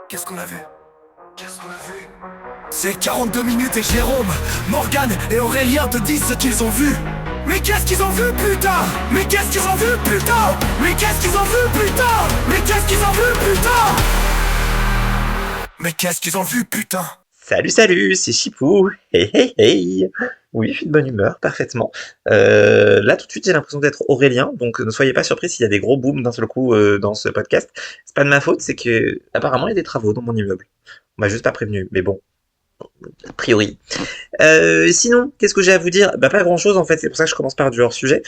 Qu'est-ce qu'on a vu? Qu'est-ce qu'on a vu? C'est 42 minutes et Jérôme, Morgane et Aurélien te disent ce qu'ils ont vu. Mais qu'est-ce qu'ils ont vu, putain? Mais qu'est-ce qu'ils ont vu, putain? Mais qu'est-ce qu'ils ont vu, putain? Mais qu'est-ce qu'ils ont vu, putain? Mais qu'est-ce qu'ils ont vu, putain? Salut, salut, c'est Chipou. Hey, hey, hey. Oui, je suis de bonne humeur, parfaitement. Là, tout de suite, j'ai l'impression d'être Aurélien, donc ne soyez pas surpris s'il y a des gros booms d'un seul coup dans ce podcast. C'est pas de ma faute, c'est que apparemment il y a des travaux dans mon immeuble. On m'a juste pas prévenu, mais bon, a priori. Sinon, qu'est-ce que j'ai à vous dire? Bah pas grand-chose en fait, c'est pour ça que je commence par du hors-sujet.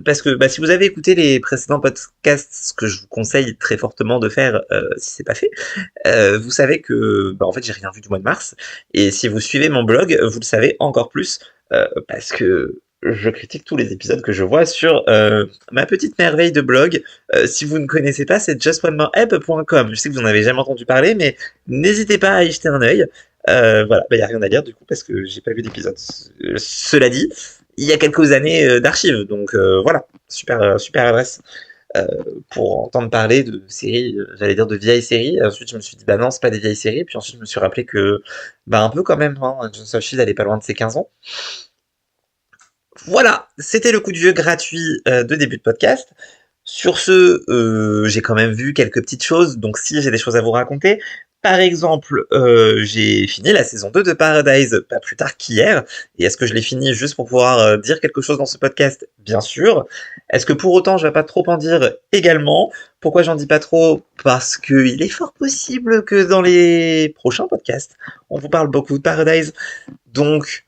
Parce que si vous avez écouté les précédents podcasts, ce que je vous conseille très fortement de faire si c'est pas fait, vous savez que en fait j'ai rien vu du mois de mars. Et si vous suivez mon blog, vous le savez encore plus parce que je critique tous les épisodes que je vois sur ma petite merveille de blog. Si vous ne connaissez pas, c'est justonemoreheb.com. Je sais que vous n'en avez jamais entendu parler, mais n'hésitez pas à y jeter un œil. Voilà, y a rien à dire du coup parce que j'ai pas vu d'épisode. Cela dit, il y a quelques années d'archives, donc voilà, super adresse euh, pour entendre parler de séries, j'allais dire de vieilles séries. Ensuite, je me suis dit bah non, c'est pas des vieilles séries. Puis ensuite, je me suis rappelé que un peu quand même, hein, Agents of Shield elle est pas loin de ses 15 ans. Voilà, c'était le coup de vieux gratuit de début de podcast. Sur ce, j'ai quand même vu quelques petites choses, donc si j'ai des choses à vous raconter. Par exemple, j'ai fini la saison 2 de Paradise pas plus tard qu'hier. Et est-ce que je l'ai fini juste pour pouvoir dire quelque chose dans ce podcast? Bien sûr. Est-ce que pour autant je vais pas trop en dire également? Pourquoi j'en dis pas trop? Parce qu'il est fort possible que dans les prochains podcasts, on vous parle beaucoup de Paradise. Donc,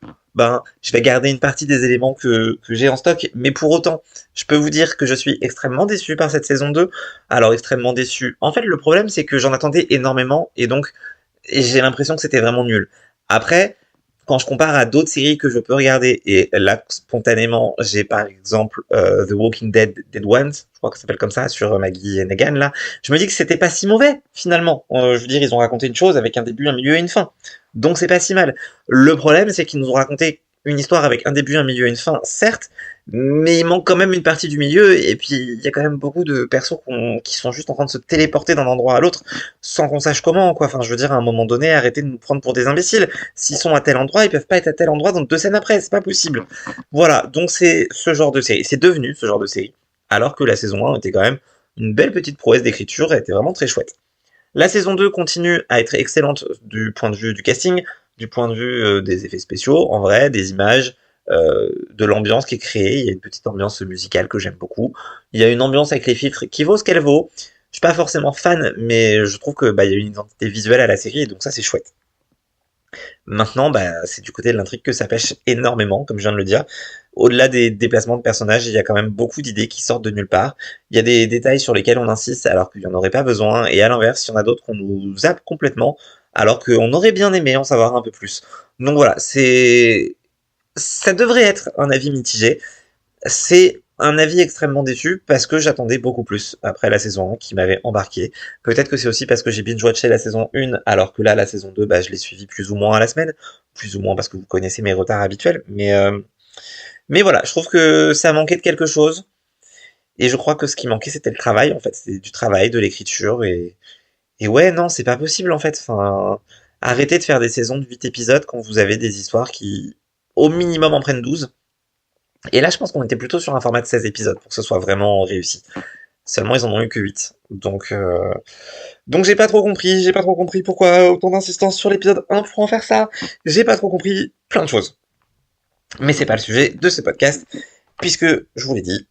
je vais garder une partie des éléments que j'ai en stock, mais pour autant, je peux vous dire que je suis extrêmement déçu par cette saison 2. Alors, extrêmement déçu. En fait, le problème, c'est que j'en attendais énormément, et donc, j'ai l'impression que c'était vraiment nul. Après, quand je compare à d'autres séries que je peux regarder, et là, spontanément, j'ai par exemple The Walking Dead, Dead Ones, je crois que ça s'appelle comme ça, sur Maggie et Negan, là, je me dis que c'était pas si mauvais, finalement. Je veux dire, ils ont raconté une chose avec un début, un milieu et une fin. Donc c'est pas si mal. Le problème, c'est qu'ils nous ont raconté une histoire avec un début, un milieu et une fin, certes, mais il manque quand même une partie du milieu, et puis il y a quand même beaucoup de persos qui sont juste en train de se téléporter d'un endroit à l'autre, sans qu'on sache comment, quoi. Enfin, je veux dire, à un moment donné, arrêtez de nous prendre pour des imbéciles. S'ils sont à tel endroit, ils peuvent pas être à tel endroit dans 2 scènes après, c'est pas possible. Voilà, donc c'est ce genre de série. C'est devenu ce genre de série. Alors que la saison 1 était quand même une belle petite prouesse d'écriture, elle était vraiment très chouette. La saison 2 continue à être excellente du point de vue du casting, du point de vue des effets spéciaux, en vrai, des images, de l'ambiance qui est créée. Il y a une petite ambiance musicale que j'aime beaucoup. Il y a une ambiance avec les filtres qui vaut ce qu'elle vaut. Je suis pas forcément fan, mais je trouve que il y a une identité visuelle à la série, et donc ça c'est chouette. Maintenant, c'est du côté de l'intrigue que ça pêche énormément, comme je viens de le dire. Au-delà des déplacements de personnages, il y a quand même beaucoup d'idées qui sortent de nulle part. Il y a des détails sur lesquels on insiste alors qu'il n'y en aurait pas besoin, et à l'inverse, il y en a d'autres qu'on nous zappe complètement, alors qu'on aurait bien aimé en savoir un peu plus. Donc voilà, ça devrait être un avis mitigé. C'est un avis extrêmement déçu parce que j'attendais beaucoup plus après la saison 1 qui m'avait embarqué. Peut-être que c'est aussi parce que j'ai binge-watché la saison 1 alors que là, la saison 2, je l'ai suivie plus ou moins à la semaine. Plus ou moins parce que vous connaissez mes retards habituels. Mais voilà, je trouve que ça manquait de quelque chose. Et je crois que ce qui manquait, c'était le travail, en fait. C'était du travail, de l'écriture. Et ouais, non, c'est pas possible, en fait. Enfin, arrêtez de faire des saisons de 8 épisodes quand vous avez des histoires qui, au minimum, en prennent 12. Et là, je pense qu'on était plutôt sur un format de 16 épisodes pour que ce soit vraiment réussi. Seulement, ils en ont eu que 8. Donc j'ai pas trop compris pourquoi autant d'insistance sur l'épisode 1 pour en faire ça. J'ai pas trop compris plein de choses. Mais c'est pas le sujet de ce podcast, puisque, je vous l'ai dit,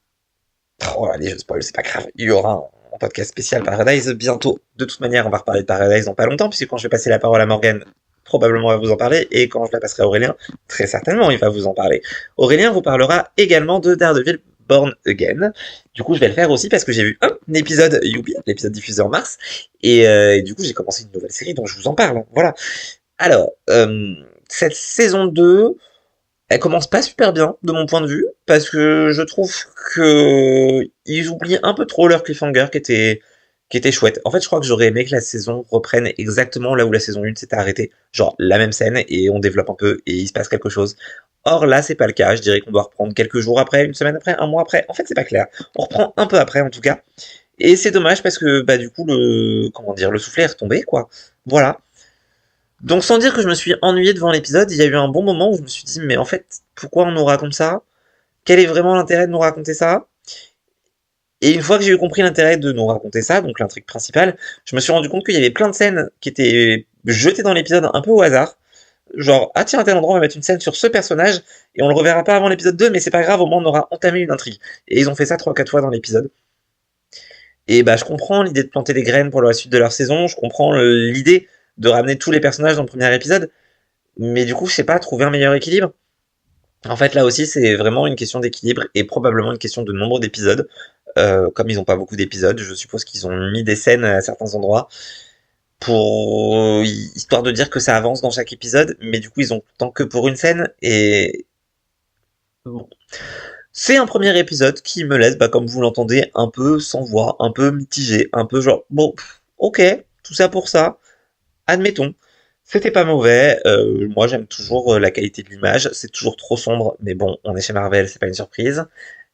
oh allez, je spoil, c'est pas grave, il y aura un podcast spécial Paradise bientôt. De toute manière, on va reparler de Paradise dans pas longtemps, puisque quand je vais passer la parole à Morgane, probablement elle va vous en parler, et quand je la passerai à Aurélien, très certainement il va vous en parler. Aurélien vous parlera également de Daredevil Born Again. Du coup, je vais le faire aussi parce que j'ai vu un épisode, youpi, l'épisode diffusé en mars, et du coup, j'ai commencé une nouvelle série dont je vous en parle. Voilà. Alors, cette saison 2, elle commence pas super bien, de mon point de vue, parce que je trouve que ils oublient un peu trop leur cliffhanger qui était chouette. En fait, je crois que j'aurais aimé que la saison reprenne exactement là où la saison 1 s'était arrêtée. Genre, la même scène, et on développe un peu, et il se passe quelque chose. Or, là, c'est pas le cas. Je dirais qu'on doit reprendre quelques jours après, une semaine après, un mois après. En fait, c'est pas clair. On reprend un peu après, en tout cas. Et c'est dommage parce que du coup le soufflet est retombé quoi. Voilà. Donc sans dire que je me suis ennuyé devant l'épisode, il y a eu un bon moment où je me suis dit mais en fait pourquoi on nous raconte ça? Quel est vraiment l'intérêt de nous raconter ça? Et une fois que j'ai eu compris l'intérêt de nous raconter ça, donc l'intrigue principale, je me suis rendu compte qu'il y avait plein de scènes qui étaient jetées dans l'épisode un peu au hasard. Genre, ah tiens, à tel endroit, on va mettre une scène sur ce personnage, et on le reverra pas avant l'épisode 2, mais c'est pas grave, au moins on aura entamé une intrigue. Et ils ont fait ça 3-4 fois dans l'épisode. Et je comprends l'idée de planter des graines pour la suite de leur saison, je comprends l'idée de ramener tous les personnages dans le premier épisode, mais du coup, je sais pas, trouver un meilleur équilibre. En fait, là aussi, c'est vraiment une question d'équilibre et probablement une question de nombre d'épisodes. Comme ils n'ont pas beaucoup d'épisodes, je suppose qu'ils ont mis des scènes à certains endroits pour histoire de dire que ça avance dans chaque épisode, mais du coup ils ont tant que pour une scène et bon. C'est un premier épisode qui me laisse, comme vous l'entendez, un peu sans voix, un peu mitigé, un peu genre bon, ok, tout ça pour ça, admettons. C'était pas mauvais, moi j'aime toujours la qualité de l'image, c'est toujours trop sombre, mais bon, on est chez Marvel, c'est pas une surprise.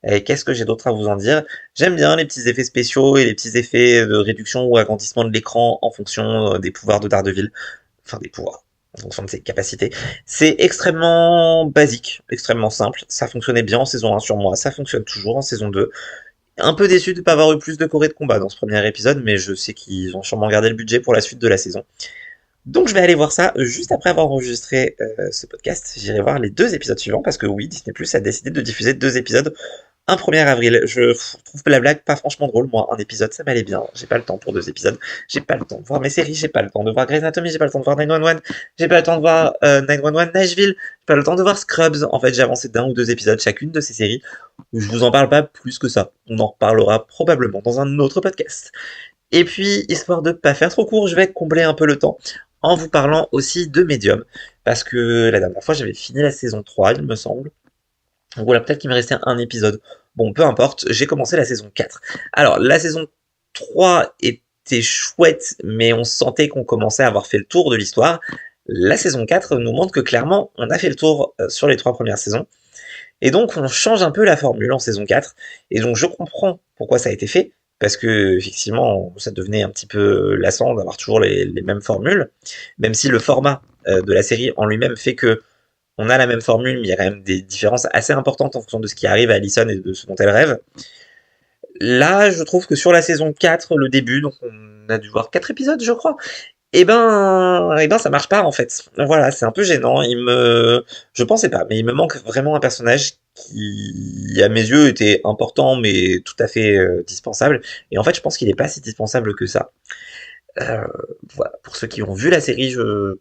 Et qu'est-ce que j'ai d'autre à vous en dire? J'aime bien les petits effets spéciaux et les petits effets de réduction ou agrandissement de l'écran en fonction des pouvoirs de Daredevil. Enfin, des pouvoirs, en fonction de ses capacités. C'est extrêmement basique, extrêmement simple. Ça fonctionnait bien en saison 1 sur moi, ça fonctionne toujours en saison 2. Un peu déçu de ne pas avoir eu plus de choré de combat dans ce premier épisode, mais je sais qu'ils ont sûrement gardé le budget pour la suite de la saison. Donc je vais aller voir ça juste après avoir enregistré ce podcast. J'irai voir les 2 épisodes suivants parce que oui, Disney Plus a décidé de diffuser 2 épisodes un 1er avril. Je trouve la blague pas franchement drôle. Moi, un épisode, ça m'allait bien. J'ai pas le temps pour 2 épisodes. J'ai pas le temps de voir mes séries. J'ai pas le temps de voir Grey's Anatomy. J'ai pas le temps de voir 911. J'ai pas le temps de voir 911 Nashville. J'ai pas le temps de voir Scrubs. En fait, j'ai avancé d'1 ou 2 épisodes chacune de ces séries. Je vous en parle pas plus que ça. On en reparlera probablement dans un autre podcast. Et puis, histoire de pas faire trop court, je vais combler un peu le temps en vous parlant aussi de Medium. Parce que la dernière fois, j'avais fini la saison 3, il me semble. Voilà, peut-être qu'il me restait un épisode. Bon, peu importe, j'ai commencé la saison 4. Alors, la saison 3 était chouette, mais on sentait qu'on commençait à avoir fait le tour de l'histoire. La saison 4 nous montre que clairement, on a fait le tour sur les 3 premières saisons. Et donc, on change un peu la formule en saison 4. Et donc, je comprends pourquoi ça a été fait. Parce que, effectivement, ça devenait un petit peu lassant d'avoir toujours les mêmes formules. Même si le format de la série en lui-même fait que on a la même formule, mais il y a quand même des différences assez importantes en fonction de ce qui arrive à Allison et de ce dont elle rêve. Là, je trouve que sur la saison 4, le début, donc on a dû voir 4 épisodes, je crois, ça marche pas en fait. Voilà, c'est un peu gênant. Je pensais pas, mais il me manque vraiment un personnage qui, à mes yeux, était important, mais tout à fait dispensable. Et en fait, je pense qu'il est pas si dispensable que ça. Voilà, pour ceux qui ont vu la série, je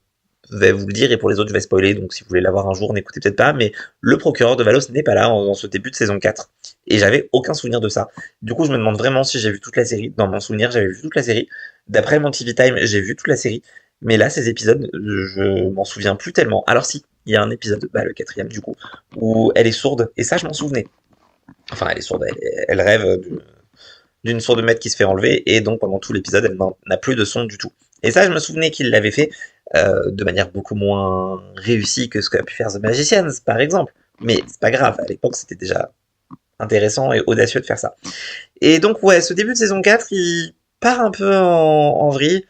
vais vous le dire, et pour les autres, je vais spoiler. Donc, si vous voulez l'avoir un jour, n'écoutez peut-être pas. Mais le procureur de Valos n'est pas là dans ce début de saison 4. Et j'avais aucun souvenir de ça. Du coup, je me demande vraiment si j'ai vu toute la série. Dans mon souvenir, j'avais vu toute la série. D'après mon TV Time, j'ai vu toute la série. Mais là, ces épisodes, je m'en souviens plus tellement. Alors si, il y a un épisode, le 4e du coup, où elle est sourde. Et ça, je m'en souvenais. Enfin, elle est sourde, elle rêve d'une sourde maître qui se fait enlever. Et donc, pendant tout l'épisode, elle n'a plus de son du tout. Et ça, je me souvenais qu'il l'avait fait de manière beaucoup moins réussie que ce qu'a pu faire The Magicians, par exemple. Mais c'est pas grave, à l'époque, c'était déjà intéressant et audacieux de faire ça. Et donc, ouais, ce début de saison 4, il part un peu en vrille.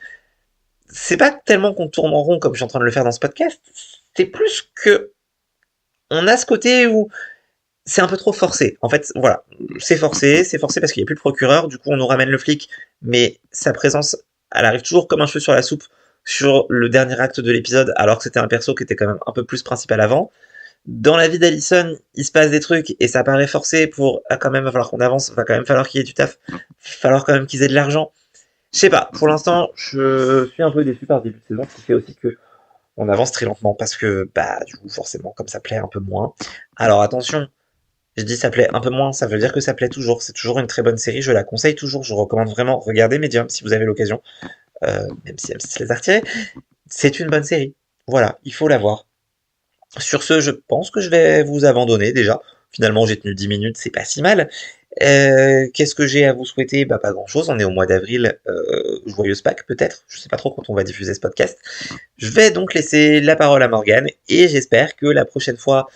C'est pas tellement qu'on tourne en rond comme je suis en train de le faire dans ce podcast, c'est plus que on a ce côté où c'est un peu trop forcé. En fait, voilà, c'est forcé parce qu'il n'y a plus de procureur, du coup on nous ramène le flic, mais sa présence, elle arrive toujours comme un cheveu sur la soupe sur le dernier acte de l'épisode, alors que c'était un perso qui était quand même un peu plus principal avant. Dans la vie d'Allison, il se passe des trucs et ça paraît forcé pour quand même va falloir qu'on avance, va quand même falloir qu'il y ait du taf, va falloir quand même qu'ils aient de l'argent. Je sais pas, pour l'instant, je suis un peu déçu par ce début de saison, ce qui fait aussi que on avance très lentement parce que, du coup, forcément, comme ça plaît un peu moins. Alors attention, je dis ça plaît un peu moins, ça veut dire que ça plaît toujours. C'est toujours une très bonne série, je la conseille toujours, je recommande vraiment. Regardez Medium si vous avez l'occasion, même si M6 les a retirés. C'est une bonne série. Voilà, il faut la voir. Sur ce, je pense que je vais vous abandonner déjà. Finalement, j'ai tenu 10 minutes, c'est pas si mal. Qu'est-ce que j'ai à vous souhaiter? Pas grand-chose, on est au mois d'avril, joyeuse Pâques peut-être, je sais pas trop quand on va diffuser ce podcast. Je vais donc laisser la parole à Morgane, et j'espère que la prochaine fois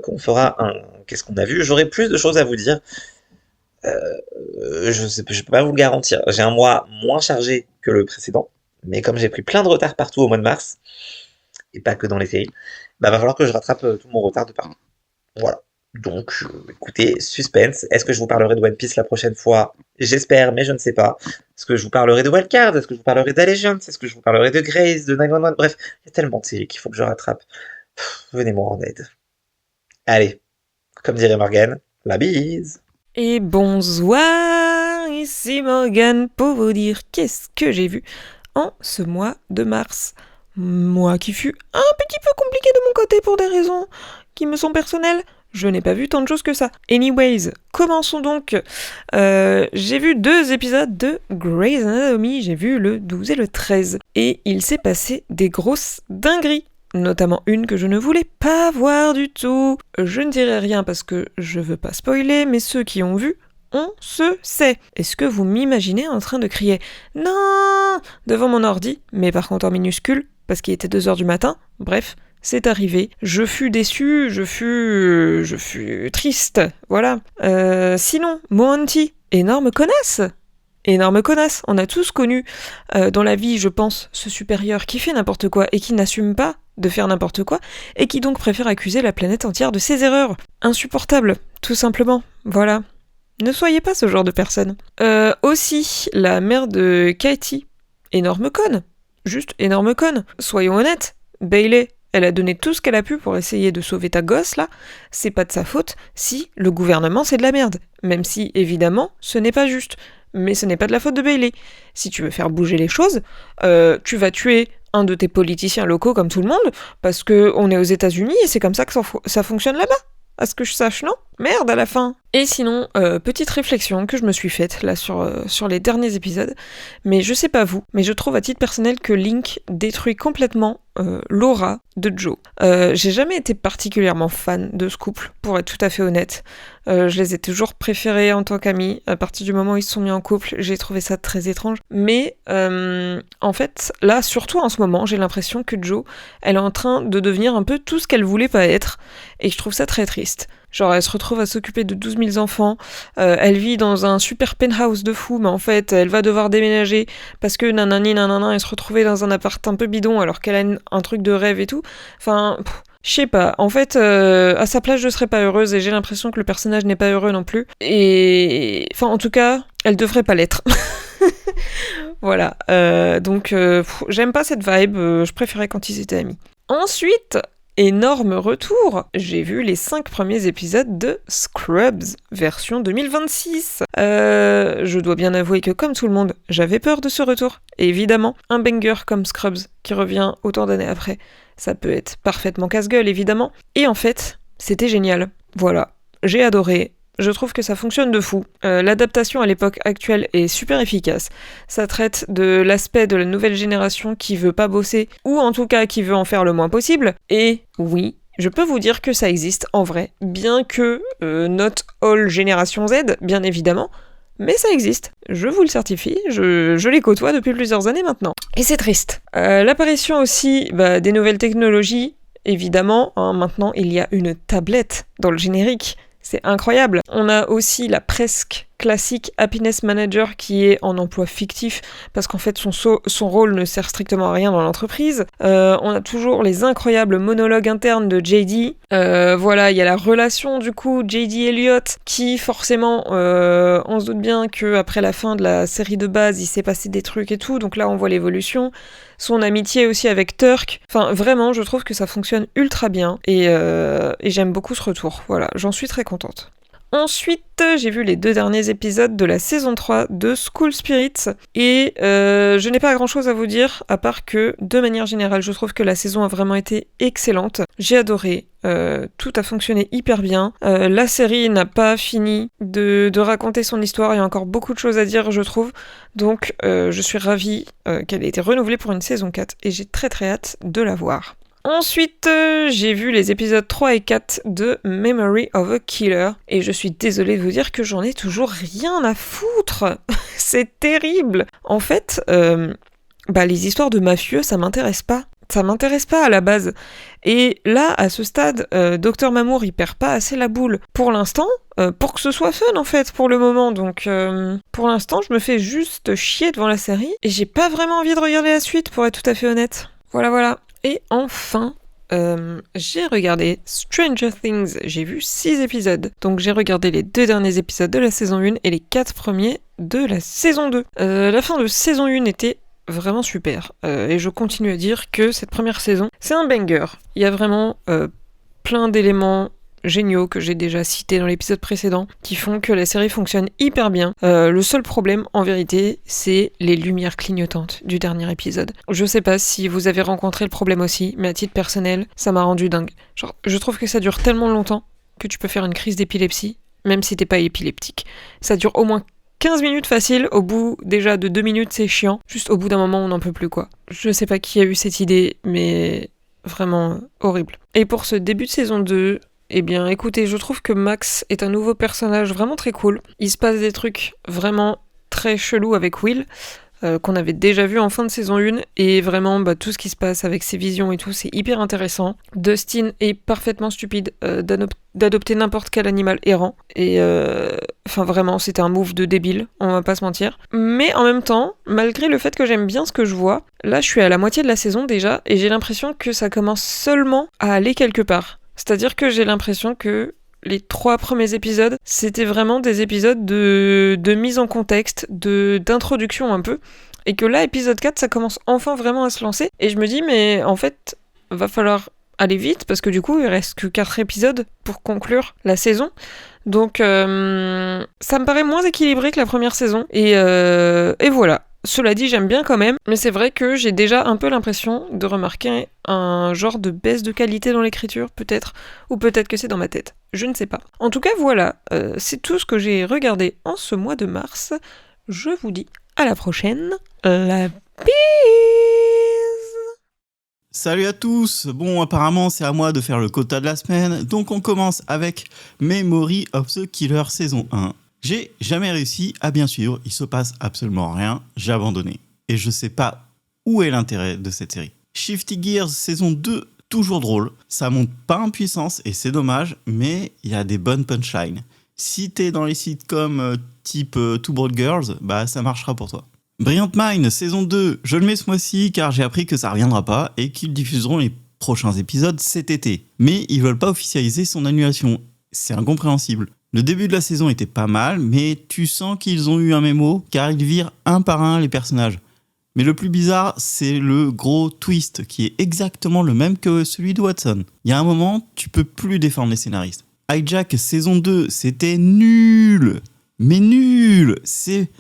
qu'on fera un Qu'est-ce qu'on a vu, j'aurai plus de choses à vous dire. Je peux pas vous le garantir. J'ai un mois moins chargé que le précédent, mais comme j'ai pris plein de retard partout au mois de mars, et pas que dans les séries, bah va falloir que je rattrape tout mon retard de partout. Voilà. Donc, écoutez, suspense. Est-ce que je vous parlerai de One Piece la prochaine fois? J'espère, mais je ne sais pas. Est-ce que je vous parlerai de Wildcard? Est-ce que je vous parlerai d'Allégeance? Est-ce que je vous parlerai de Grace, de 911? Bref, il y a tellement de séries qu'il faut que je rattrape. Venez-moi en aide. Allez, comme dirait Morgane, la bise. Et bonsoir, ici Morgane pour vous dire qu'est-ce que j'ai vu en ce mois de mars. Mois qui fut un petit peu compliqué de mon côté pour des raisons qui me sont personnelles. Je n'ai pas vu tant de choses que ça. Anyways, commençons donc. J'ai vu 2 épisodes de Grey's Anatomy, j'ai vu le 12 et le 13. Et il s'est passé des grosses dingueries. Notamment une que je ne voulais pas voir du tout. Je ne dirai rien parce que je veux pas spoiler, mais ceux qui ont vu, on se sait. Est-ce que vous m'imaginez en train de crier « Non !» devant mon ordi, mais par contre en minuscule, parce qu'il était 2h du matin. Bref, c'est arrivé. Je fus déçue, je fus triste, voilà. Sinon, Mohanty, énorme connasse. Énorme connasse, on a tous connu dans la vie, je pense, ce supérieur qui fait n'importe quoi et qui n'assume pas de faire n'importe quoi, et qui donc préfère accuser la planète entière de ses erreurs. Insupportable, tout simplement, voilà. Ne soyez pas ce genre de personne. Aussi, la mère de Katie, énorme conne. Juste énorme conne. Soyons honnêtes, Bailey, elle a donné tout ce qu'elle a pu pour essayer de sauver ta gosse, là. C'est pas de sa faute si le gouvernement c'est de la merde. Même si, évidemment, ce n'est pas juste. Mais ce n'est pas de la faute de Bailey. Si tu veux faire bouger les choses, tu vas tuer un de tes politiciens locaux comme tout le monde, parce que on est aux États-Unis et c'est comme ça que ça fonctionne là-bas. À ce que je sache, non? Merde à la fin. Et sinon, petite réflexion que je me suis faite là sur les derniers épisodes, mais je sais pas vous, mais je trouve à titre personnel que Link détruit complètement l'aura de Joe. J'ai jamais été particulièrement fan de ce couple, pour être tout à fait honnête. Je les ai toujours préférés en tant qu'amis. À partir du moment où ils se sont mis en couple, j'ai trouvé ça très étrange. Mais en fait, là, surtout en ce moment, j'ai l'impression que Joe, elle est en train de devenir un peu tout ce qu'elle voulait pas être, et je trouve ça très triste. Genre, elle se retrouve à s'occuper de 12 000 enfants, elle vit dans un super penthouse de fou, mais en fait, elle va devoir déménager parce que nanani nanana, elle se retrouvait dans un appart un peu bidon alors qu'elle a un truc de rêve et tout. Enfin, je sais pas. En fait, à sa place, je serais pas heureuse et j'ai l'impression que le personnage n'est pas heureux non plus. Et... Enfin, en tout cas, elle devrait pas l'être. Voilà. Donc, j'aime pas cette vibe, je préférais quand ils étaient amis. Ensuite... Énorme retour, j'ai vu les 5 premiers épisodes de Scrubs, version 2026. Je dois bien avouer que comme tout le monde, j'avais peur de ce retour. Et évidemment, un banger comme Scrubs, qui revient autant d'années après, ça peut être parfaitement casse-gueule évidemment. Et en fait, c'était génial. Voilà, j'ai adoré. Je trouve que ça fonctionne de fou. L'adaptation à l'époque actuelle est super efficace. Ça traite de l'aspect de la nouvelle génération qui veut pas bosser, ou en tout cas qui veut en faire le moins possible. Et oui, je peux vous dire que ça existe en vrai, bien que not all génération Z, bien évidemment, mais ça existe. Je vous le certifie, je les côtoie depuis plusieurs années maintenant. Et c'est triste. L'apparition aussi des nouvelles technologies, évidemment, hein, maintenant il y a une tablette dans le générique. C'est incroyable. On a aussi la presque classique Happiness Manager qui est en emploi fictif parce qu'en fait son rôle ne sert strictement à rien dans l'entreprise. On a toujours les incroyables monologues internes de JD. Voilà, il y a la relation du coup JD Elliott qui forcément on se doute bien qu'après la fin de la série de base il s'est passé des trucs et tout, donc là on voit l'évolution. Son amitié aussi avec Turk. Enfin vraiment je trouve que ça fonctionne ultra bien et j'aime beaucoup ce retour. Voilà, j'en suis très contente. Ensuite, j'ai vu les 2 derniers épisodes de la saison 3 de School Spirits et je n'ai pas grand chose à vous dire à part que, de manière générale, je trouve que la saison a vraiment été excellente. J'ai adoré, tout a fonctionné hyper bien. La série n'a pas fini de raconter son histoire, il y a encore beaucoup de choses à dire, je trouve. Donc, je suis ravie qu'elle ait été renouvelée pour une saison 4 et j'ai très très hâte de la voir. Ensuite, j'ai vu les épisodes 3 et 4 de Memory of a Killer, et je suis désolée de vous dire que j'en ai toujours rien à foutre. C'est terrible. En fait, les histoires de mafieux, ça m'intéresse pas. ça m'intéresse pas à la base. Et là, à ce stade, Docteur Mamour, il perd pas assez la boule pour l'instant, pour que ce soit fun en fait, pour le moment. Donc pour l'instant, je me fais juste chier devant la série, et j'ai pas vraiment envie de regarder la suite, pour être tout à fait honnête. Voilà. Et enfin, j'ai regardé Stranger Things, j'ai vu 6 épisodes. Donc j'ai regardé les 2 derniers épisodes de la saison 1 et les 4 premiers de la saison 2. La fin de saison 1 était vraiment super. Et je continue à dire que cette première saison, c'est un banger. Il y a vraiment plein d'éléments géniaux que j'ai déjà cités dans l'épisode précédent qui font que la série fonctionne hyper bien. Le seul problème, en vérité, c'est les lumières clignotantes du dernier épisode. Je sais pas si vous avez rencontré le problème aussi, mais à titre personnel, ça m'a rendu dingue. Genre, je trouve que ça dure tellement longtemps que tu peux faire une crise d'épilepsie, même si t'es pas épileptique. Ça dure au moins 15 minutes facile, au bout déjà de 2 minutes c'est chiant, juste au bout d'un moment on n'en peut plus quoi. Je sais pas qui a eu cette idée, mais vraiment horrible. Et pour ce début de saison 2, eh bien écoutez, je trouve que Max est un nouveau personnage vraiment très cool. Il se passe des trucs vraiment très chelous avec Will, qu'on avait déjà vu en fin de saison 1, et vraiment tout ce qui se passe avec ses visions et tout, c'est hyper intéressant. Dustin est parfaitement stupide d'adopter n'importe quel animal errant, et enfin vraiment c'était un move de débile, on va pas se mentir. Mais en même temps, malgré le fait que j'aime bien ce que je vois, là je suis à la moitié de la saison déjà, et j'ai l'impression que ça commence seulement à aller quelque part. C'est-à-dire que j'ai l'impression que les 3 premiers épisodes, c'était vraiment des épisodes de mise en contexte, d'introduction un peu, et que là, épisode 4, ça commence enfin vraiment à se lancer, et je me dis, mais en fait, va falloir aller vite, parce que du coup, il reste que 4 épisodes pour conclure la saison, donc ça me paraît moins équilibré que la première saison, et voilà. Cela dit, j'aime bien quand même, mais c'est vrai que j'ai déjà un peu l'impression de remarquer un genre de baisse de qualité dans l'écriture, peut-être, ou peut-être que c'est dans ma tête, je ne sais pas. En tout cas, voilà, c'est tout ce que j'ai regardé en ce mois de mars. Je vous dis à la prochaine, la bise. Salut à tous. Bon, apparemment, c'est à moi de faire le quota de la semaine, donc on commence avec Memory of the Killer saison 1. J'ai jamais réussi à bien suivre, il se passe absolument rien, j'ai abandonné. Et je sais pas où est l'intérêt de cette série. Shifty Gears saison 2, toujours drôle, ça monte pas en puissance et c'est dommage, mais il y a des bonnes punchlines. Si t'es dans les sitcoms type Two Broad Girls, bah ça marchera pour toi. Brilliant Mind saison 2, je le mets ce mois-ci car j'ai appris que ça reviendra pas et qu'ils diffuseront les prochains épisodes cet été. Mais ils veulent pas officialiser son annulation, c'est incompréhensible. Le début de la saison était pas mal, mais tu sens qu'ils ont eu un mémo, car ils virent un par un les personnages. Mais le plus bizarre, c'est le gros twist, qui est exactement le même que celui de Watson. Il y a un moment, tu peux plus défendre les scénaristes. Hijack saison 2, c'était nul. Mais nul. C'est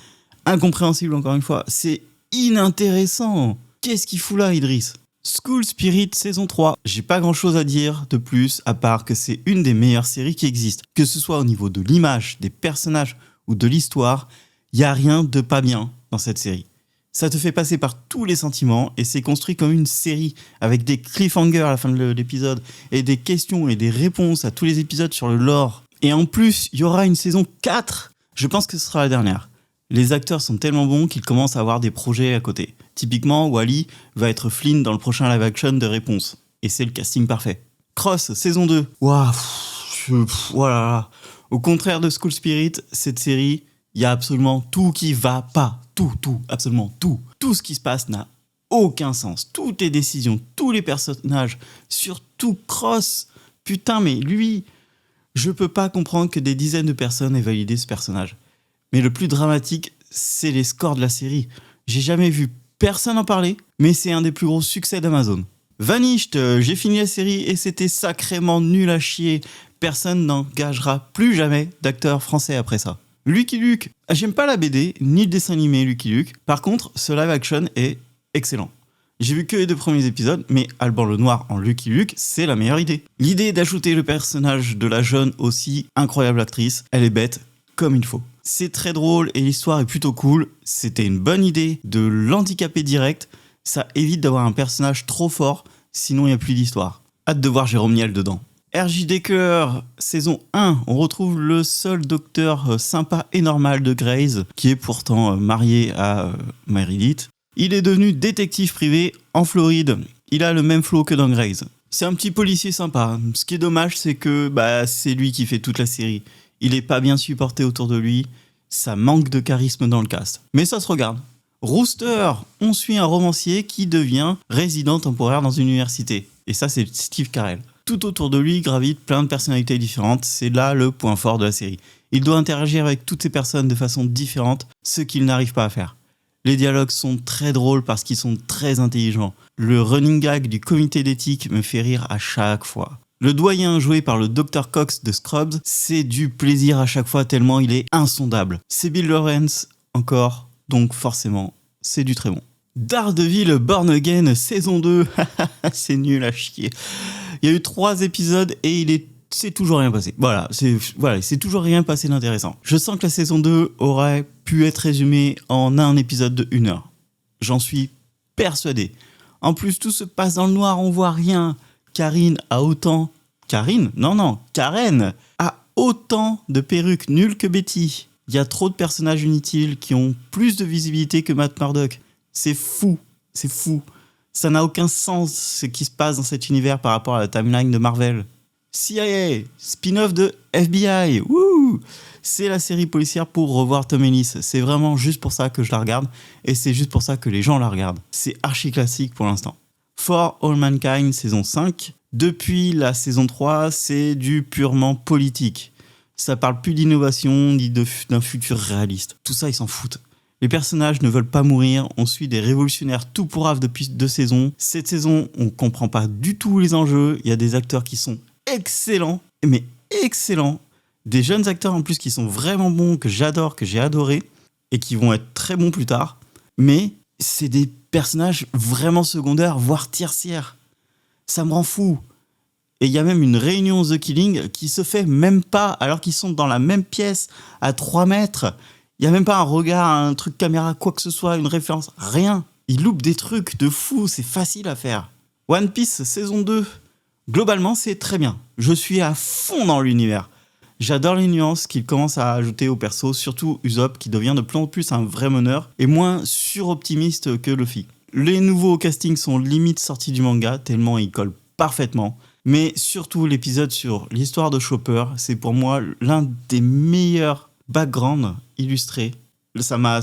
incompréhensible encore une fois. C'est inintéressant. Qu'est-ce qu'il fout là, Idriss ? School Spirit saison 3, j'ai pas grand chose à dire de plus à part que c'est une des meilleures séries qui existent. Que ce soit au niveau de l'image, des personnages ou de l'histoire, y a rien de pas bien dans cette série. Ça te fait passer par tous les sentiments et c'est construit comme une série avec des cliffhangers à la fin de l'épisode et des questions et des réponses à tous les épisodes sur le lore. Et en plus, il y aura une saison 4, je pense que ce sera la dernière. Les acteurs sont tellement bons qu'ils commencent à avoir des projets à côté. Typiquement, Wally va être Flynn dans le prochain live-action de Réponse. Et c'est le casting parfait. Cross, saison 2. Waouh, voilà. Au contraire de School Spirit, cette série, il y a absolument tout qui va pas. Tout, absolument tout. Tout ce qui se passe n'a aucun sens. Toutes les décisions, tous les personnages, surtout Cross. Putain, mais lui, je peux pas comprendre que des dizaines de personnes aient validé ce personnage. Mais le plus dramatique, c'est les scores de la série. J'ai jamais vu personne en parler, mais c'est un des plus gros succès d'Amazon. Vanished, j'ai fini la série et c'était sacrément nul à chier. Personne n'engagera plus jamais d'acteur français après ça. Lucky Luke, j'aime pas la BD, ni le dessin animé Lucky Luke. Par contre, ce live action est excellent. J'ai vu que les 2 premiers épisodes, mais Alban Lenoir en Lucky Luke, c'est la meilleure idée. L'idée d'ajouter le personnage de la jeune aussi incroyable actrice, elle est bête comme il faut. C'est très drôle et l'histoire est plutôt cool. C'était une bonne idée de l'handicaper direct. Ça évite d'avoir un personnage trop fort, sinon il n'y a plus d'histoire. Hâte de voir Jérôme Niel dedans. R.J. Decker, saison 1, on retrouve le seul docteur sympa et normal de Grey's, qui est pourtant marié à Meredith. Il est devenu détective privé en Floride. Il a le même flow que dans Grey's. C'est un petit policier sympa. Ce qui est dommage, c'est que c'est lui qui fait toute la série. Il est pas bien supporté autour de lui. Ça manque de charisme dans le cast. Mais ça se regarde. Rooster, on suit un romancier qui devient résident temporaire dans une université. Et ça, c'est Steve Carell. Tout autour de lui gravitent plein de personnalités différentes. C'est là le point fort de la série. Il doit interagir avec toutes ces personnes de façon différente, ce qu'il n'arrive pas à faire. Les dialogues sont très drôles parce qu'ils sont très intelligents. Le running gag du comité d'éthique me fait rire à chaque fois. Le doyen joué par le Dr Cox de Scrubs, c'est du plaisir à chaque fois tellement il est insondable. C'est Bill Lawrence encore, donc forcément, c'est du très bon. Daredevil Born Again saison 2, c'est nul à chier. Il y a eu 3 épisodes et c'est toujours rien passé. C'est toujours rien passé d'intéressant. Je sens que la saison 2 aurait pu être résumée en un épisode de 1 heure. J'en suis persuadé. En plus, tout se passe dans le noir, on voit rien. Karen a autant de perruques nulles que Betty. Il y a trop de personnages inutiles qui ont plus de visibilité que Matt Murdock. C'est fou. Ça n'a aucun sens ce qui se passe dans cet univers par rapport à la timeline de Marvel. CIA, spin-off de FBI, wouh! C'est la série policière pour revoir Tom Ellis. C'est vraiment juste pour ça que je la regarde et c'est juste pour ça que les gens la regardent. C'est archi classique pour l'instant. For All Mankind, saison 5. Depuis la saison 3, c'est du purement politique. Ça parle plus d'innovation ni d'un futur réaliste. Tout ça, ils s'en foutent. Les personnages ne veulent pas mourir, on suit des révolutionnaires tout pourraves depuis 2 saisons. Cette saison, on comprend pas du tout les enjeux, il y a des acteurs qui sont excellents, mais excellents. Des jeunes acteurs en plus qui sont vraiment bons, que j'adore, que j'ai adoré, et qui vont être très bons plus tard. Mais c'est des personnages vraiment secondaires, voire tertiaires. Ça me rend fou. Et il y a même une réunion The Killing qui se fait même pas, alors qu'ils sont dans la même pièce, à 3 mètres. Il n'y a même pas un regard, un truc caméra, quoi que ce soit, une référence, rien. Ils loupent des trucs de fou, c'est facile à faire. One Piece saison 2. Globalement, c'est très bien. Je suis à fond dans l'univers. J'adore les nuances qu'il commence à ajouter au perso, surtout Usopp qui devient de plus en plus un vrai meneur et moins suroptimiste que Luffy. Les nouveaux castings sont limite sortis du manga, tellement ils collent parfaitement. Mais surtout l'épisode sur l'histoire de Chopper, c'est pour moi l'un des meilleurs backgrounds illustrés. Ça m'a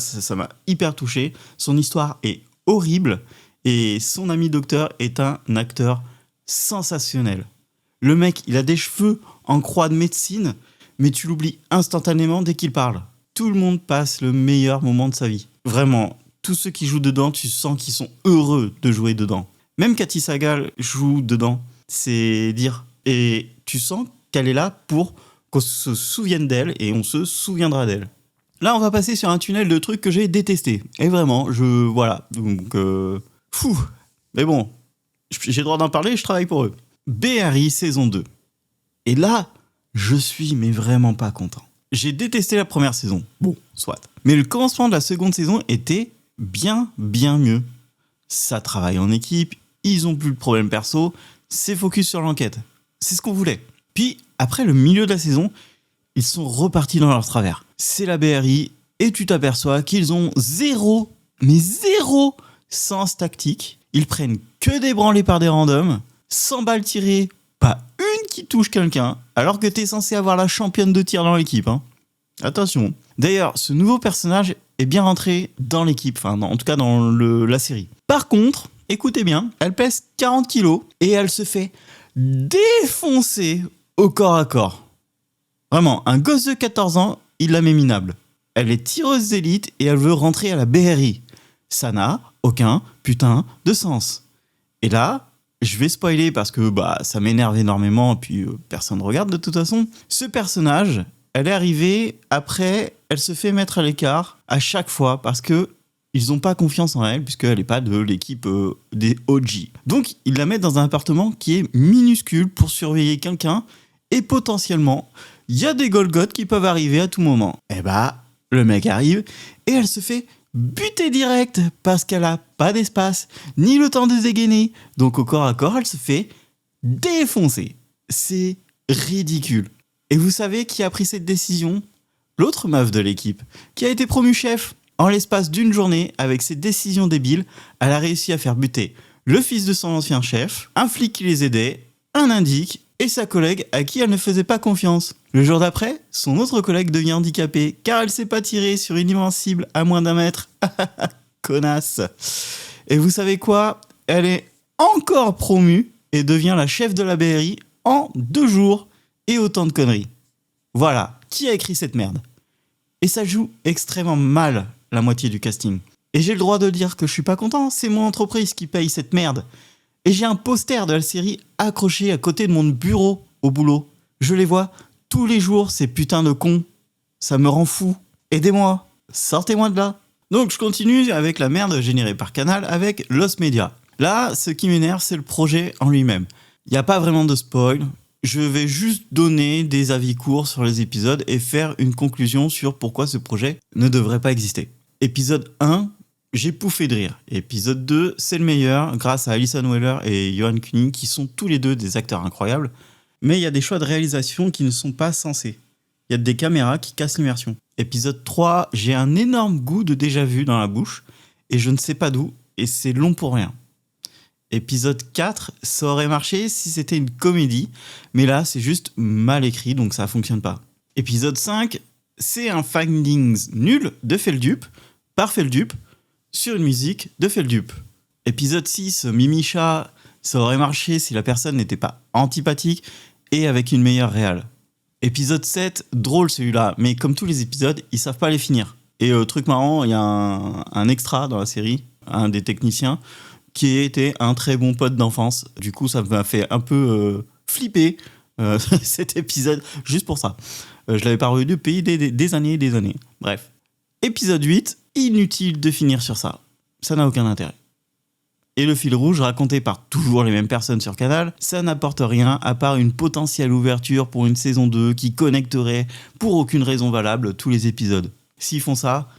hyper touché. Son histoire est horrible et son ami docteur est un acteur sensationnel. Le mec, il a des cheveux en croix de médecine, mais tu l'oublies instantanément dès qu'il parle. Tout le monde passe le meilleur moment de sa vie. Vraiment, tous ceux qui jouent dedans, tu sens qu'ils sont heureux de jouer dedans. Même Cathy Sagal joue dedans, c'est dire. Et tu sens qu'elle est là pour qu'on se souvienne d'elle et on se souviendra d'elle. Là, on va passer sur un tunnel de trucs que j'ai détesté. Et vraiment, voilà. Donc, fou. Mais bon, j'ai le droit d'en parler, je travaille pour eux. BRI saison 2. Et là, je suis mais vraiment pas content. J'ai détesté la première saison. Bon, soit. Mais le commencement de la seconde saison était bien mieux. Ça travaille en équipe, ils ont plus le problème perso, c'est focus sur l'enquête. C'est ce qu'on voulait. Puis, après le milieu de la saison, ils sont repartis dans leur travers. C'est la BRI, et tu t'aperçois qu'ils ont zéro sens tactique. Ils prennent que des branlées par des randoms, 100 balles tirées, pas une qui touche quelqu'un, alors que t'es censé avoir la championne de tir dans l'équipe. Hein. Attention. D'ailleurs, ce nouveau personnage est bien rentré dans l'équipe, en tout cas dans la série. Par contre, écoutez bien, elle pèse 40 kilos et elle se fait défoncer au corps à corps. Vraiment, un gosse de 14 ans, il la met minable. Elle est tireuse d'élite et elle veut rentrer à la BRI. Ça n'a aucun putain de sens. Et là, je vais spoiler parce que ça m'énerve énormément et puis personne ne regarde de toute façon. Ce personnage, elle est arrivée après, elle se fait mettre à l'écart à chaque fois parce que ils n'ont pas confiance en elle puisqu'elle n'est pas de l'équipe des OG. Donc, ils la mettent dans un appartement qui est minuscule pour surveiller quelqu'un et potentiellement, il y a des Golgoths qui peuvent arriver à tout moment. Et le mec arrive et elle se fait buter direct parce qu'elle a pas d'espace ni le temps de dégainer. Donc, au corps à corps, elle se fait défoncer. C'est ridicule. Et vous savez qui a pris cette décision ? L'autre meuf de l'équipe, qui a été promue chef. En l'espace d'une journée, avec ses décisions débiles, elle a réussi à faire buter le fils de son ancien chef, un flic qui les aidait, un indique et sa collègue à qui elle ne faisait pas confiance. Le jour d'après, son autre collègue devient handicapé car elle s'est pas tirée sur une immense cible à moins d'1 mètre. Connasse. Et vous savez quoi ? Elle est encore promue et devient la chef de la BRI en 2 jours et autant de conneries. Voilà, qui a écrit cette merde ? Et ça joue extrêmement mal la moitié du casting. Et j'ai le droit de dire que je suis pas content, c'est mon entreprise qui paye cette merde. Et j'ai un poster de la série accroché à côté de mon bureau au boulot. Je les vois tous les jours, ces putains de cons. Ça me rend fou. Aidez-moi, sortez-moi de là. Donc je continue avec la merde générée par Canal avec Lost Media. Là, ce qui m'énerve, c'est le projet en lui-même. Il n'y a pas vraiment de spoil. Je vais juste donner des avis courts sur les épisodes et faire une conclusion sur pourquoi ce projet ne devrait pas exister. Épisode 1, j'ai pouffé de rire. Épisode 2, c'est le meilleur grâce à Alison Weller et Johan Kuning qui sont tous les deux des acteurs incroyables. Mais il y a des choix de réalisation qui ne sont pas sensés. Il y a des caméras qui cassent l'immersion. Épisode 3, j'ai un énorme goût de déjà-vu dans la bouche et je ne sais pas d'où et c'est long pour rien. Épisode 4, ça aurait marché si c'était une comédie, mais là c'est juste mal écrit donc ça fonctionne pas. Épisode 5, c'est un findings nul de Feldup, par Feldup, sur une musique de Feldup. Épisode 6, Mimicha, ça aurait marché si la personne n'était pas antipathique et avec une meilleure réal. Épisode 7, drôle celui-là, mais comme tous les épisodes, ils savent pas les finir. Et truc marrant, il y a un extra dans la série, un des techniciens, qui était un très bon pote d'enfance. Du coup, ça m'a fait un peu flipper cet épisode, juste pour ça. Je l'avais pas revu depuis des années et des années. Bref. Épisode 8, inutile de finir sur ça. Ça n'a aucun intérêt. Et le fil rouge, raconté par toujours les mêmes personnes sur Canal, ça n'apporte rien à part une potentielle ouverture pour une saison 2 qui connecterait, pour aucune raison valable, tous les épisodes. S'ils font ça,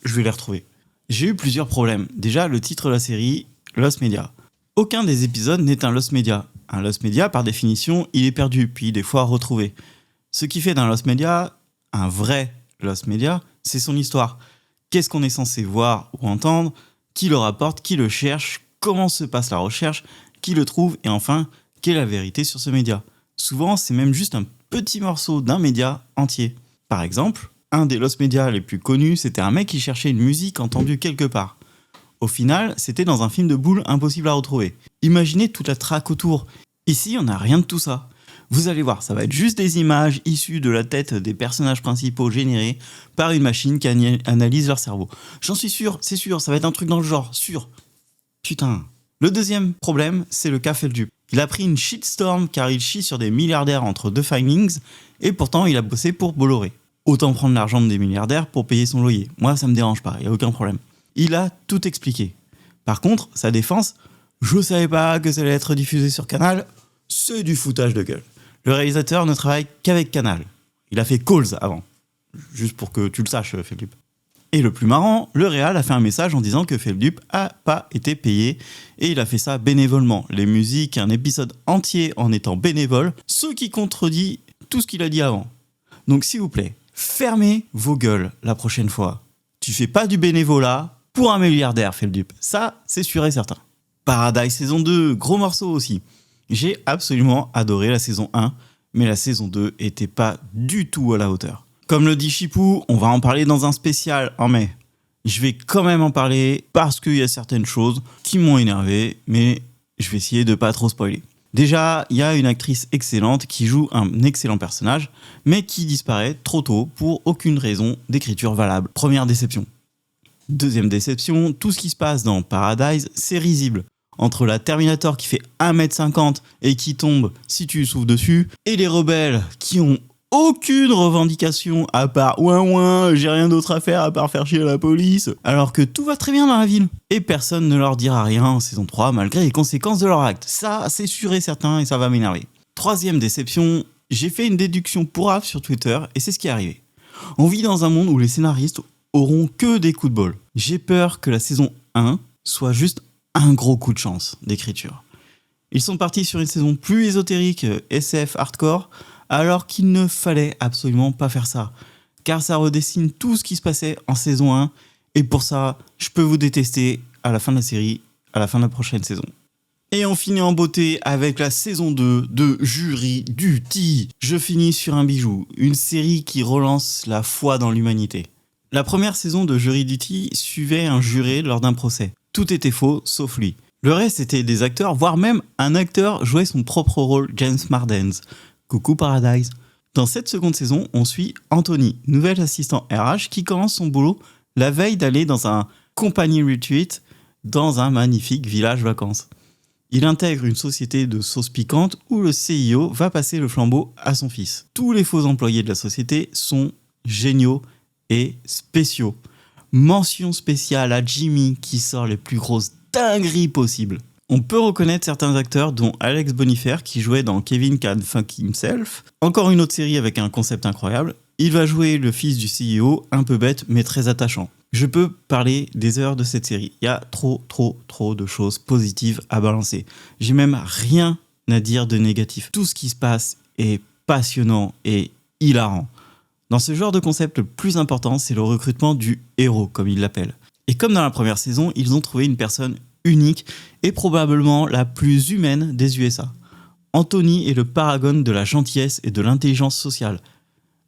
je vais les retrouver. J'ai eu plusieurs problèmes. Déjà, le titre de la série, Lost Media. Aucun des épisodes n'est un Lost Media. Un Lost Media, par définition, il est perdu, puis des fois retrouvé. Ce qui fait d'un Lost Media, un vrai Lost Media, c'est son histoire. Qu'est-ce qu'on est censé voir ou entendre ? Qui le rapporte ? Qui le cherche ? Comment se passe la recherche ? Qui le trouve ? Et enfin, quelle est la vérité sur ce média ? Souvent, c'est même juste un petit morceau d'un média entier. Par exemple, un des Lost Media les plus connus, c'était un mec qui cherchait une musique entendue quelque part. Au final, c'était dans un film de boules impossible à retrouver. Imaginez toute la traque autour. Ici, on n'a rien de tout ça. Vous allez voir, ça va être juste des images issues de la tête des personnages principaux générées par une machine qui analyse leur cerveau. J'en suis sûr, c'est sûr, ça va être un truc dans le genre, sûr. Putain. Le deuxième problème, c'est le cas Feldup. Il a pris une shitstorm car il chie sur des milliardaires entre deux findings et pourtant il a bossé pour Bolloré. Autant prendre l'argent des milliardaires pour payer son loyer. Moi, ça me dérange pas, y a aucun problème. Il a tout expliqué. Par contre, sa défense, je savais pas que ça allait être diffusé sur Canal, c'est du foutage de gueule. Le réalisateur ne travaille qu'avec Canal. Il a fait Calls avant. Juste pour que tu le saches, Feldup. Et le plus marrant, le réal a fait un message en disant que Feldup a pas été payé et il a fait ça bénévolement. Les musiques, un épisode entier en étant bénévole, ce qui contredit tout ce qu'il a dit avant. Donc s'il vous plaît, fermez vos gueules la prochaine fois. Tu fais pas du bénévolat pour un milliardaire, Feldup. Ça, c'est sûr et certain. Paradise saison 2, gros morceau aussi. J'ai absolument adoré la saison 1, mais la saison 2 était pas du tout à la hauteur. Comme le dit Chipou, on va en parler dans un spécial en mai. Je vais quand même en parler parce qu'il y a certaines choses qui m'ont énervé, mais je vais essayer de pas trop spoiler. Déjà, il y a une actrice excellente qui joue un excellent personnage, mais qui disparaît trop tôt pour aucune raison d'écriture valable. Première déception. Deuxième déception, tout ce qui se passe dans Paradise, c'est risible. Entre la Terminator qui fait 1m50 et qui tombe si tu souffles dessus, et les rebelles qui ont aucune revendication à part ouin, j'ai rien d'autre à faire à part faire chier la police, alors que tout va très bien dans la ville. Et personne ne leur dira rien en saison 3 malgré les conséquences de leur acte. Ça, c'est sûr et certain et ça va m'énerver. Troisième déception, j'ai fait une déduction pourrave sur Twitter et c'est ce qui est arrivé. On vit dans un monde où les scénaristes auront que des coups de bol. J'ai peur que la saison 1 soit juste un gros coup de chance d'écriture. Ils sont partis sur une saison plus ésotérique, SF hardcore, alors qu'il ne fallait absolument pas faire ça, car ça redessine tout ce qui se passait en saison 1, et pour ça, je peux vous détester à la fin de la série à la fin de la prochaine saison. Et on finit en beauté avec la saison 2 de Jury Duty. Je finis sur un bijou, une série qui relance la foi dans l'humanité. La première saison de Jury Duty suivait un juré lors d'un procès. Tout était faux, sauf lui. Le reste était des acteurs, voire même un acteur jouait son propre rôle, James Mardens. Coucou Paradise. Dans cette seconde saison, on suit Anthony, nouvel assistant RH qui commence son boulot la veille d'aller dans un company retreat dans un magnifique village vacances. Il intègre une société de sauce piquante où le CIO va passer le flambeau à son fils. Tous les faux employés de la société sont géniaux et spéciaux. Mention spéciale à Jimmy qui sort les plus grosses dingueries possibles. On peut reconnaître certains acteurs dont Alex Bonifer qui jouait dans Kevin Can Fuck Himself. Encore une autre série avec un concept incroyable. Il va jouer le fils du CEO, un peu bête mais très attachant. Je peux parler des heures de cette série. Il y a trop de choses positives à balancer. J'ai même rien à dire de négatif. Tout ce qui se passe est passionnant et hilarant. Dans ce genre de concept, le plus important, c'est le recrutement du héros, comme ils l'appellent. Et comme dans la première saison, ils ont trouvé une personne unique et probablement la plus humaine des USA. Anthony est le paragone de la gentillesse et de l'intelligence sociale.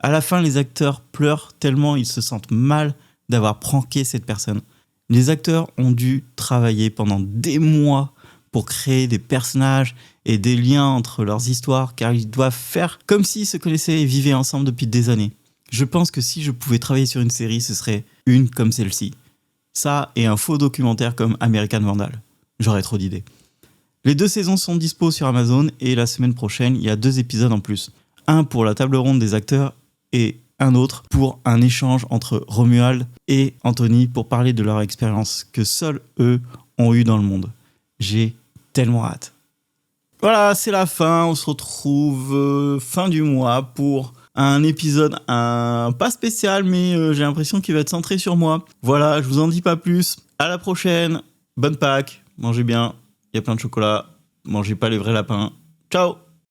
À la fin, les acteurs pleurent tellement ils se sentent mal d'avoir pranké cette personne. Les acteurs ont dû travailler pendant des mois pour créer des personnages et des liens entre leurs histoires car ils doivent faire comme s'ils se connaissaient et vivaient ensemble depuis des années. Je pense que si je pouvais travailler sur une série, ce serait une comme celle-ci. Ça et un faux documentaire comme American Vandal. J'aurais trop d'idées. Les 2 saisons sont dispo sur Amazon et la semaine prochaine, il y a 2 épisodes en plus. Un pour la table ronde des acteurs et un autre pour un échange entre Romuald et Anthony pour parler de leur expérience que seuls eux ont eu dans le monde. J'ai tellement hâte. Voilà, c'est la fin. On se retrouve fin du mois pour un épisode pas spécial, mais j'ai l'impression qu'il va être centré sur moi. Voilà, je vous en dis pas plus. À la prochaine. Bonne Pâques. Mangez bien. Il y a plein de chocolat. Mangez pas les vrais lapins. Ciao!